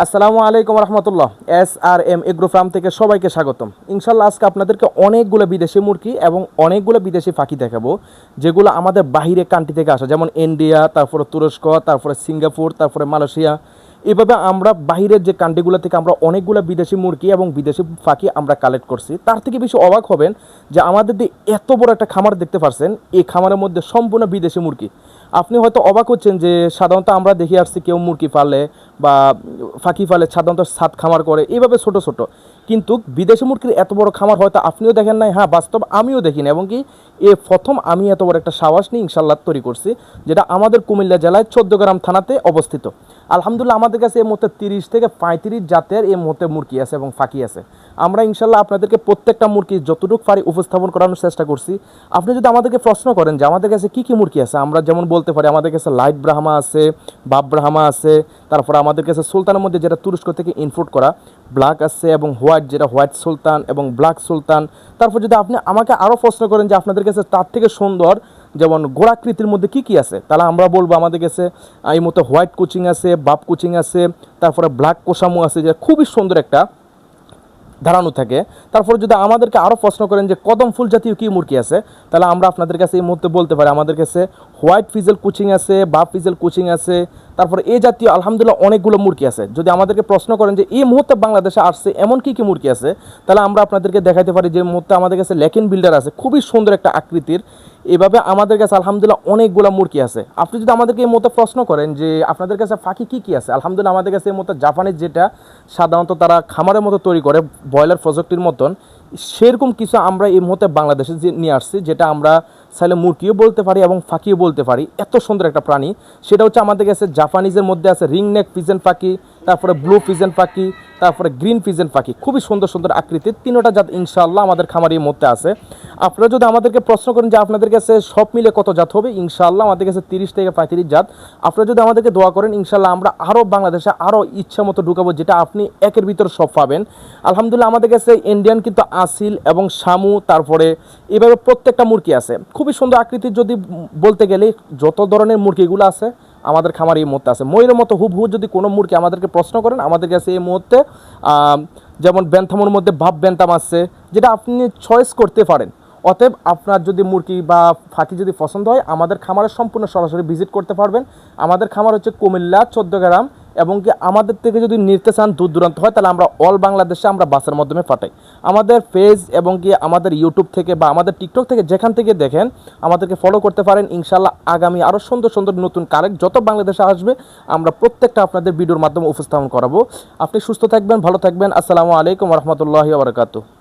আসসালামু আলাইকুম রহমতুল্লাহ। SRM agro farm থেকে সবাইকে স্বাগতম। ইনশাল্লাহ আজকে আপনাদেরকে অনেকগুলো বিদেশি মুরগি এবং অনেকগুলো বিদেশি পাখি দেখাবো, যেগুলো আমাদের বাহিরে কান্ট্রি থেকে আসা, যেমন ইন্ডিয়া, তারপরে তুরস্ক, তারপরে সিঙ্গাপুর, তারপরে মালয়েশিয়া। এভাবে আমরা বাহিরের যে কান্ট্রিগুলো থেকে আমরা অনেকগুলো বিদেশি মুরগি এবং বিদেশি পাখি আমরা কালেক্ট করছি। তার থেকে বেশি অবাক হবেন যে আমাদের যে এত বড় একটা খামার দেখতে পাচ্ছেন, এই খামারের মধ্যে সম্পূর্ণ বিদেশি মুরগি। আপনি হয়তো অবাক হচ্ছেন যে সাধারণত আমরা দেখে আসছি কেউ মুরগি পালে বা ফাঁকি ফালে, সাধারণত ছাদ খামার করে এইভাবে ছোট ছোট, কিন্তু বিদেশি মুরগির এত বড় খামার হয়তো আপনিও দেখেন নাই। হ্যাঁ, বাস্তব আমিও দেখিনি, এবং কি এ প্রথম আমি এত বড় একটা সাহস নিয়ে ইনশাল্লাহ তৈরি করছি, যেটা আমাদের কুমিল্লা জেলায় 14 গ্রাম থানাতে অবস্থিত। আলহামদুলিল্লাহ আমাদের কাছে এই মুহূর্তে 30 থেকে 35 জাতের এই মুহূর্তে মুরগি আছে এবং ফাঁকি আছে। আমরা ইনশাল্লাহ আপনাদেরকে প্রত্যেকটা মুরগি যতটুকু পারি উপস্থাপন করানোর চেষ্টা করছি। আপনি যদি আমাদেরকে প্রশ্ন করেন যে আমাদের কাছে কী কী মুরগি আছে, আমরা যেমন বলতে পারি আমাদের কাছে লাইট ব্রাহ্মা আছে, বাপ ব্রাহ্মা আছে, তারপর আমাদের কাছে সুলতানের মধ্যে যেটা তুরস্ক থেকে ইনপোর্ট করা ব্ল্যাক আছে, এবং হোয়াইট যেটা হোয়াইট সুলতান এবং ব্ল্যাক সুলতান। তারপর যদি আপনি আমাকে আরও প্রশ্ন করেন যে আপনাদের কাছে তার থেকে সুন্দর যেমন গোড়াকৃতির মধ্যে কী কী আছে, তাহলে আমরা বলবো আমাদের কাছে এই মতো হোয়াইট কোচিং আছে, বাপ কোচিং আছে, তারপরে ব্ল্যাক কোসামু আছে, যেটা খুবই সুন্দর একটা ধারণা থাকে। তারপরে যদি আমাদেরকে আরও প্রশ্ন করেন যে কদম ফুল জাতীয় কী মুরগি আছে, তাহলে আমরা আপনাদের কাছে এই মুহূর্তে বলতে পারি আমাদের কাছে হোয়াইট ফিজেল কোচিং আছে, বাপ ফিজেল কোচিং আছে, তারপরে এই জাতীয় আলহামদুলিল্লাহ অনেকগুলো মুরগি আছে। যদি আমাদেরকে প্রশ্ন করেন যে এই মুহূর্তে বাংলাদেশে আসছে এমন কী কী মুরগি আছে, তাহলে আমরা আপনাদেরকে দেখাতে পারি যে মুহূর্তে আমাদের কাছে লেকিন বিল্ডার আছে, খুবই সুন্দর একটা আকৃতির। এভাবে আমাদের কাছে আলহামদুলিল্লাহ অনেকগুলো মুরগি আছে। আপনি যদি আমাদেরকে এই মুহূর্তে প্রশ্ন করেন যে আপনাদের কাছে পাখি কী কী আছে, আলহামদুলিল্লাহ আমাদের কাছে এই মুহূর্তে জাপানিজ, যেটা সাধারণত তারা খামারের মতো তৈরি করে ব্রয়লার প্রযুক্তির মতন, সেরকম কিছু আমরা এই মুহূর্তে বাংলাদেশে নিয়ে আসছি, যেটা আমরা চাইলে মুরগিও বলতে পারি এবং ফাঁকিও বলতে পারি। এত সুন্দর একটা প্রাণী, সেটা হচ্ছে আমাদের কাছে জাপানিজের মধ্যে আছে রিং নেক পিজেন পাখি, তারপরে ব্লু পিজেন পাখি, তারপরে গ্রিন পিজেন পাখি, খুবই সুন্দর সুন্দর আকৃতির তিনটা জাত ইনশাআল্লাহ আমাদের খামারের মধ্যে আছে। আপনারা যদি আমাদেরকে প্রশ্ন করেন যে আপনাদের কাছে সব মিলে কত জাত হবে, ইনশাআল্লাহ আমাদের কাছে 30 থেকে 35 জাত। আপনারা যদি আমাদেরকে দোয়া করেন ইনশাআল্লাহ আমরা আরও বাংলাদেশে আরও ইচ্ছা মতো ঢুকাবো, যেটা আপনি একের ভিতর সব পাবেন। আলহামদুলিল্লাহ আমাদের কাছে ইন্ডিয়ান কিন্তু আসিল এবং শামু, তারপরে এভাবে প্রত্যেকটা মুরগি আছে খুবই সুন্দর আকৃতির। যদি বলতে গেলে যত ধরনের মুরগিগুলো আছে আমাদের খামার এই মুহূর্তে আছে। ময়ূরের মতো হুবহু যদি কোনো মুরগি আমাদেরকে প্রশ্ন করেন, আমাদের কাছে এই মুহূর্তে যেমন ব্যান্থামোর মধ্যে ভাব ব্যান্থাম আছে, যেটা আপনি চয়েস করতে পারেন। অতএব আপনার যদি মুরগি বা ফাঁকি যদি পছন্দ হয়, আমাদের খামারের সম্পূর্ণ সরাসরি ভিজিট করতে পারবেন। আমাদের খামার হচ্ছে কুমিল্লা 14 গ্রাম, এবং কি আমাদের থেকে যদি নিতে চান দূর দূরান্ত হয়, তাহলে আমরা অল বাংলাদেশে আমরা বাসের মাধ্যমে পাঠাই। আমাদের পেজ এবং কি আমাদের ইউটিউব থেকে বা আমাদের টিকটক থেকে যেখান থেকে দেখেন আমাদেরকে ফলো করতে পারেন। ইনশাল্লাহ আগামী আরও সুন্দর সুন্দর নতুন কালেক্ট যত বাংলাদেশে আসবে আমরা প্রত্যেকটা আপনাদের ভিডিওর মাধ্যমে উপস্থাপন করাবো। আপনি সুস্থ থাকবেন, ভালো থাকবেন। আসসালামু আলাইকুম রহমতুল্লাহি ওয়া বারাকাতুহু।